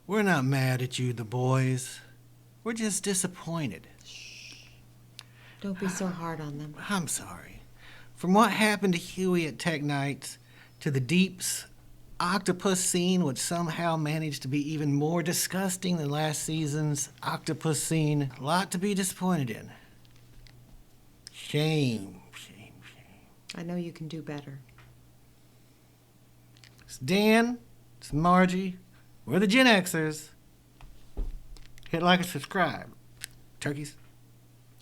We're not mad at you, the boys. We're just disappointed. Don't be so hard on them. I'm sorry. From what happened to Huey at Tech Nights to the Deep's octopus scene, which somehow managed to be even more disgusting than last season's octopus scene, a lot to be disappointed in. Shame. I know you can do better. It's Dan. It's Margie. We're the Gen-Xers. Hit like and subscribe. Turkeys.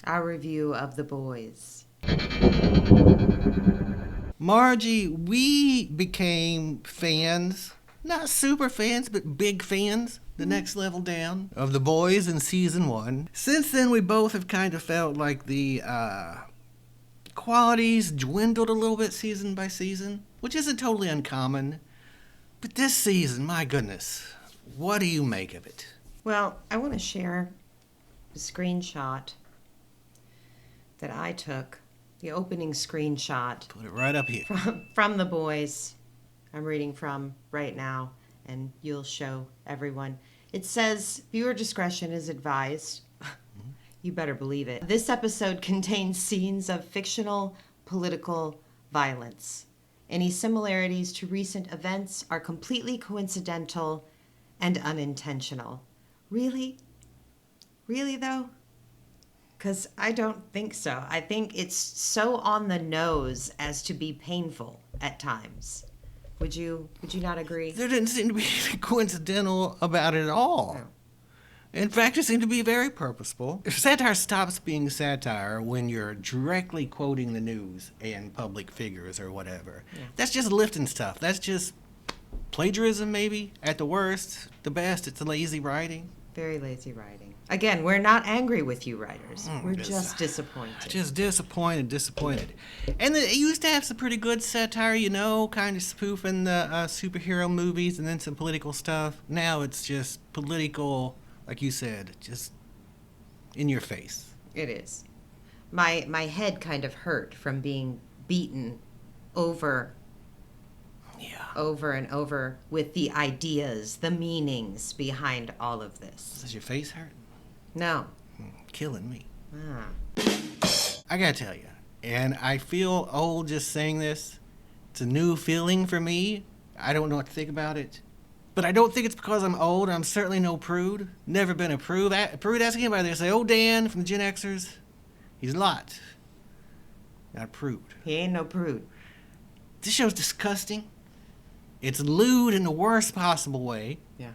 Our review of The Boys. Margie, we became fans, not super fans, but big fans, the next level down, of The Boys in season 1. Since then, we both have kind of felt like the qualities dwindled a little bit season by season, which isn't totally uncommon. But this season, my goodness, what do you make of it? Well, I want to share a screenshot that I took, the opening screenshot. Put it right up here. From The Boys. I'm reading from right now, and you'll show everyone. It says, viewer discretion is advised. You better believe it. This episode contains scenes of fictional political violence. Any similarities to recent events are completely coincidental and unintentional. Really? Really, though? Because I don't think so. I think it's so on the nose as to be painful at times. Would you not agree? There didn't seem to be anything coincidental about it at all. No. In fact, it seemed to be very purposeful. Satire stops being satire when you're directly quoting the news and public figures or whatever. Yeah. That's just lifting stuff. That's just plagiarism, maybe, at the worst. The best, it's lazy writing. Very lazy writing. Again, we're not angry with you writers. We're just disappointed. Just disappointed. And it used to have some pretty good satire, kind of spoofing the superhero movies and then some political stuff. Now it's just political, like you said, just in your face. It is. My head kind of hurt from being beaten over and over with the ideas, the meanings behind all of this. Does your face hurt? No. Killing me. Ah. I gotta tell you, and I feel old just saying this. It's a new feeling for me. I don't know what to think about it. But I don't think it's because I'm old. I'm certainly no prude. Never been a prude. Ask anybody. They say, oh, Dan from the Gen-Xers. He's a lot. Not a prude. He ain't no prude. This show's disgusting. It's lewd in the worst possible way. Yeah.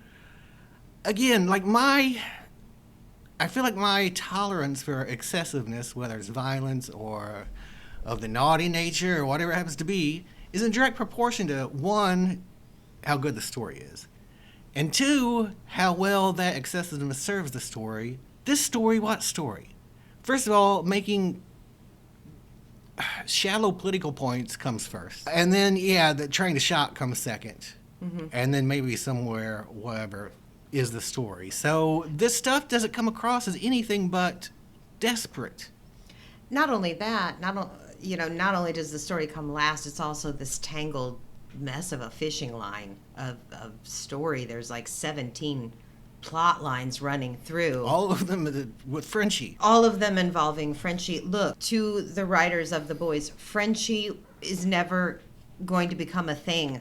Again, I feel like my tolerance for excessiveness, whether it's violence or of the naughty nature or whatever it happens to be, is in direct proportion to, one, how good the story is, and two, how well that excessiveness serves the story. This story, what story? First of all, making shallow political points comes first. And then, trying to shock comes second. Mm-hmm. And then maybe somewhere, whatever, is the story. So this stuff doesn't come across as anything but desperate. Not only that, not only does the story come last, it's also this tangled mess of a fishing line of story. There's like 17 plot lines running through. All of them with Frenchie. All of them involving Frenchie. Look, to the writers of The Boys, Frenchie is never going to become a thing.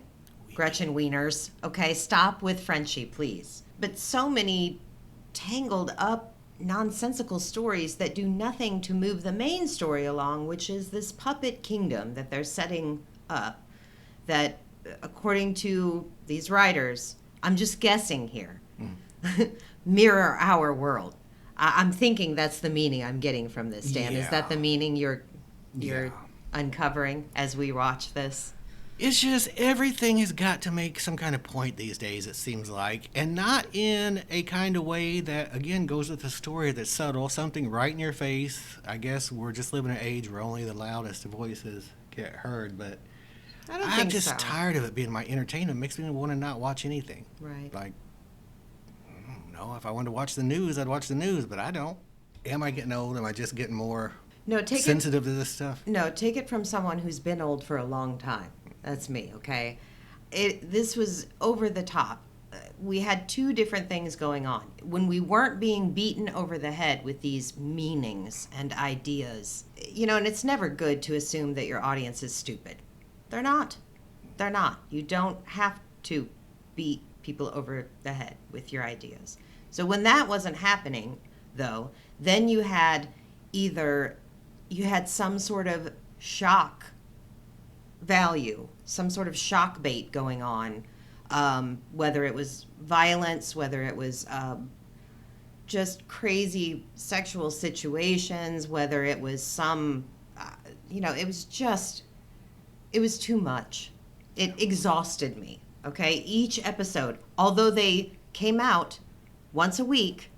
Gretchen Wieners, okay? Stop with Frenchie, please. But so many tangled up, nonsensical stories that do nothing to move the main story along, which is this puppet kingdom that they're setting up that, according to these writers, I'm just guessing here, mirror our world. I'm thinking that's the meaning I'm getting from this, Dan. Yeah. Is that the meaning you're uncovering as we watch this? It's just everything has got to make some kind of point these days, it seems like, and not in a kind of way that, again, goes with the story that's subtle, something right in your face. I guess we're just living in an age where only the loudest voices get heard, but I'm just tired of it being my entertainment. It makes me want to not watch anything. Right. Like, if I wanted to watch the news, I'd watch the news, but I don't. Am I getting old? Am I just getting more sensitive to this stuff? No, take it from someone who's been old for a long time. That's me, okay? This was over the top. we had two different things going on. When we weren't being beaten over the head with these meanings and ideas, and it's never good to assume that your audience is stupid. They're not. They're not. You don't have to beat people over the head with your ideas. So when that wasn't happening, though, then you had some sort of shock value, some sort of shock bait going on, whether it was violence, whether it was just crazy sexual situations, whether it was some, it was too much. It exhausted me, okay? Each episode, although they came out once a week,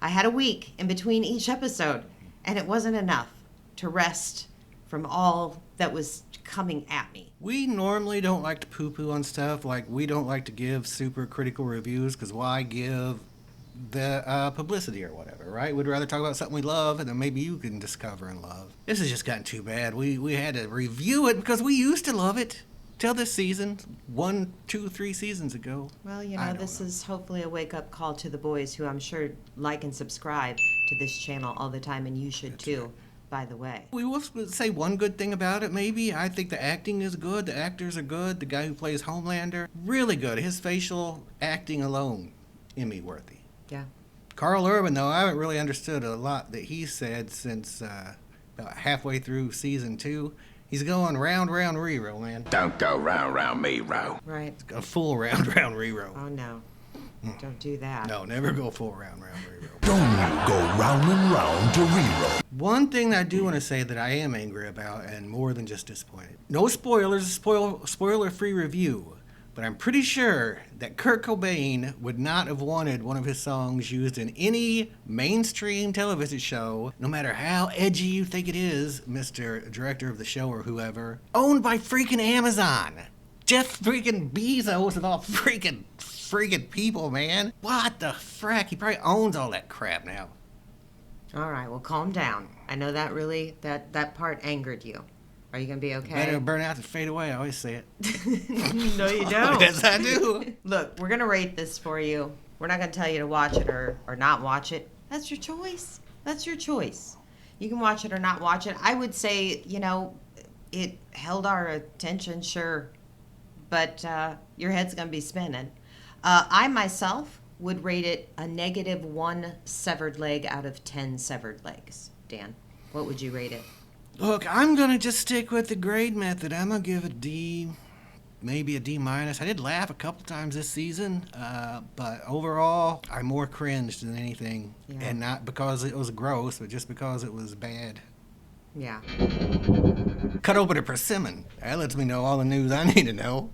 I had a week in between each episode, and it wasn't enough to rest from all that was coming at me. We normally don't like to poo-poo on stuff. Like, we don't like to give super critical reviews, because why give the publicity or whatever, right? We'd rather talk about something we love and then maybe you can discover and love. This has just gotten too bad. We had to review it because we used to love it till this season, 1, 2, 3 seasons ago. Well, this is hopefully a wake-up call to the boys who I'm sure like and subscribe to this channel all the time, and you should too, by the way. We will say one good thing about it, maybe. I think the acting is good. The actors are good. The guy who plays Homelander, really good. His facial acting alone, Emmy-worthy. Yeah. Carl Urban, though, I haven't really understood a lot that he said since about halfway through season 2. He's going round, re-roll, man. Don't go round, me, row. Right. A full round, re-roll. Oh, no. Don't do that. No, never go full round, re-roll. Don't you go round and round to re-roll. One thing that I do want to say that I am angry about, and more than just disappointed. No spoilers, spoiler-free review. But I'm pretty sure that Kurt Cobain would not have wanted one of his songs used in any mainstream television show, no matter how edgy you think it is, Mr. Director of the show or whoever, owned by freaking Amazon. Jeff freaking Bezos of all freaking people, man. What the frack? He probably owns all that crap now. All right, well, calm down. I know that really, that part angered you. Are you going to be okay? Better burn out than fade away. I always say it. No, you don't. Yes, I do. Look, we're going to rate this for you. We're not going to tell you to watch it or not watch it. That's your choice. That's your choice. You can watch it or not watch it. I would say, it held our attention, sure. But your head's going to be spinning. I, myself, would rate it a -1 severed leg out of 10 severed legs. Dan, what would you rate it? Look, I'm going to just stick with the grade method. I'm going to give it a D, maybe a D-. I did laugh a couple times this season, but overall, I more cringed than anything. Yeah. And not because it was gross, but just because it was bad. Yeah. Cut open a persimmon. That lets me know all the news I need to know.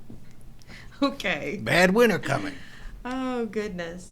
Okay. Bad winter coming. Oh, goodness.